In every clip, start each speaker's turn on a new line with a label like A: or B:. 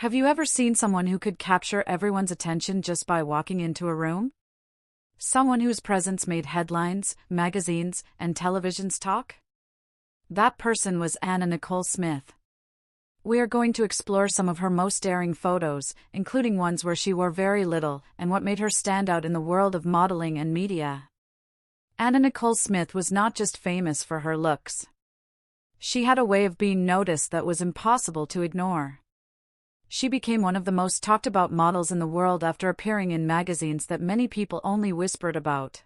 A: Have you ever seen someone who could capture everyone's attention just by walking into a room? Someone whose presence made headlines, magazines, and televisions talk? That person was Nicole Smith. We are going to explore some of her most daring photos, including ones where she wore very little, and what made her stand out in the world of modeling and media. Nicole Smith was not just famous for her looks. She had a way of being noticed that was impossible to ignore. She became one of the most talked about models in the world after appearing in magazines that many people only whispered about.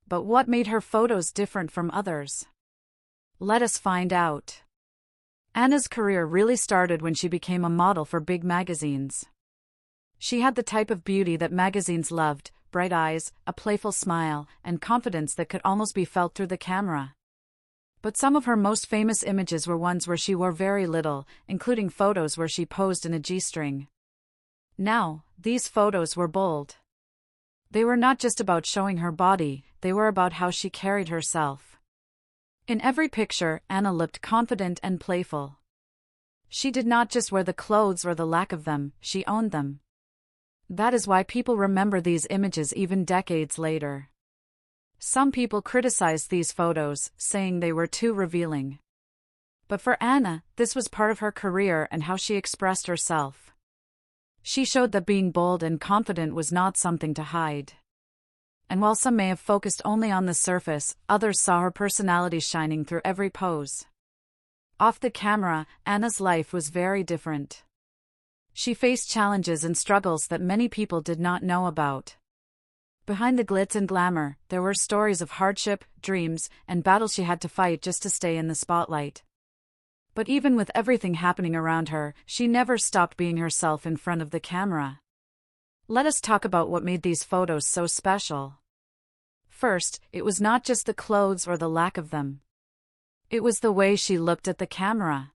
A: But what made her photos different from others? Let us find out. Anna's career really started when she became a model for big magazines. She had the type of beauty that magazines loved: bright eyes, a playful smile, and confidence that could almost be felt through the camera. But some of her most famous images were ones where she wore very little, including photos where she posed in a G-string. Now, these photos were bold. They were not just about showing her body, they were about how she carried herself. In every picture, Anna looked confident and playful. She did not just wear the clothes or the lack of them, she owned them. That is why people remember these images even decades later. Some people criticized these photos, saying they were too revealing. But for Anna, this was part of her career and how she expressed herself. She showed that being bold and confident was not something to hide. And while some may have focused only on the surface, others saw her personality shining through every pose. Off the camera, Anna's life was very different. She faced challenges and struggles that many people did not know about. Behind the glitz and glamour, there were stories of hardship, dreams, and battles she had to fight just to stay in the spotlight. But even with everything happening around her, she never stopped being herself in front of the camera. Let us talk about what made these photos so special. First, it was not just the clothes or the lack of them. It was the way she looked at the camera.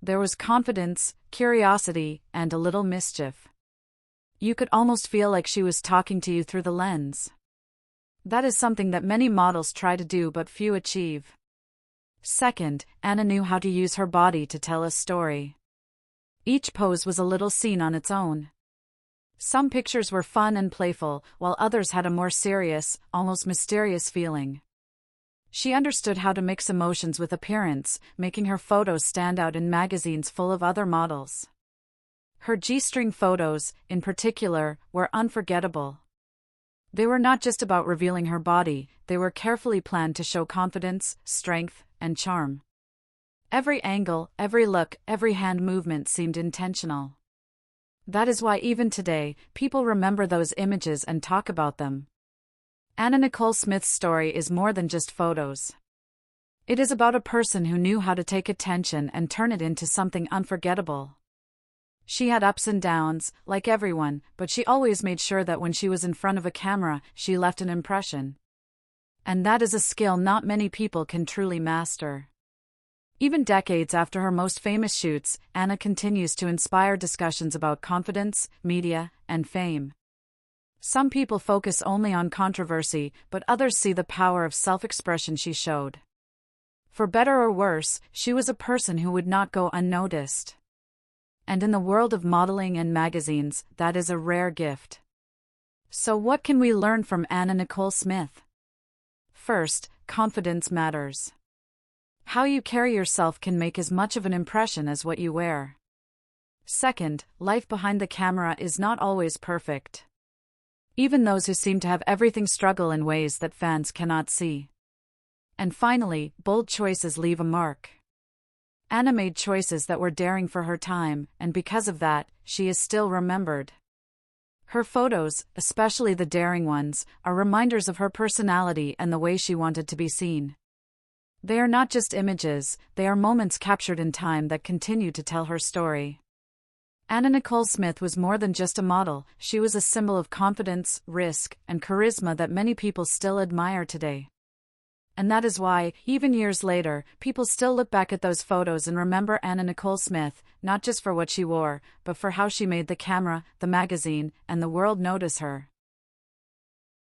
A: There was confidence, curiosity, and a little mischief. You could almost feel like she was talking to you through the lens. That is something that many models try to do but few achieve. Second, Anna knew how to use her body to tell a story. Each pose was a little scene on its own. Some pictures were fun and playful, while others had a more serious, almost mysterious feeling. She understood how to mix emotions with appearance, making her photos stand out in magazines full of other models. Her G-string photos, in particular, were unforgettable. They were not just about revealing her body, they were carefully planned to show confidence, strength, and charm. Every angle, every look, every hand movement seemed intentional. That is why even today, people remember those images and talk about them. Nicole Smith's story is more than just photos. It is about a person who knew how to take attention and turn it into something unforgettable. She had ups and downs, like everyone, but she always made sure that when she was in front of a camera, she left an impression. And that is a skill not many people can truly master. Even decades after her most famous shoots, Anna continues to inspire discussions about confidence, media, and fame. Some people focus only on controversy, but others see the power of self-expression she showed. For better or worse, she was a person who would not go unnoticed. And in the world of modeling and magazines, that is a rare gift. So what can we learn from Nicole Smith? First, confidence matters. How you carry yourself can make as much of an impression as what you wear. Second, life behind the camera is not always perfect. Even those who seem to have everything struggle in ways that fans cannot see. And finally, bold choices leave a mark. Anna made choices that were daring for her time, and because of that, she is still remembered. Her photos, especially the daring ones, are reminders of her personality and the way she wanted to be seen. They are not just images, they are moments captured in time that continue to tell her story. Nicole Smith was more than just a model, she was a symbol of confidence, risk, and charisma that many people still admire today. And that is why, even years later, people still look back at those photos and remember Nicole Smith, not just for what she wore, but for how she made the camera, the magazine, and the world notice her.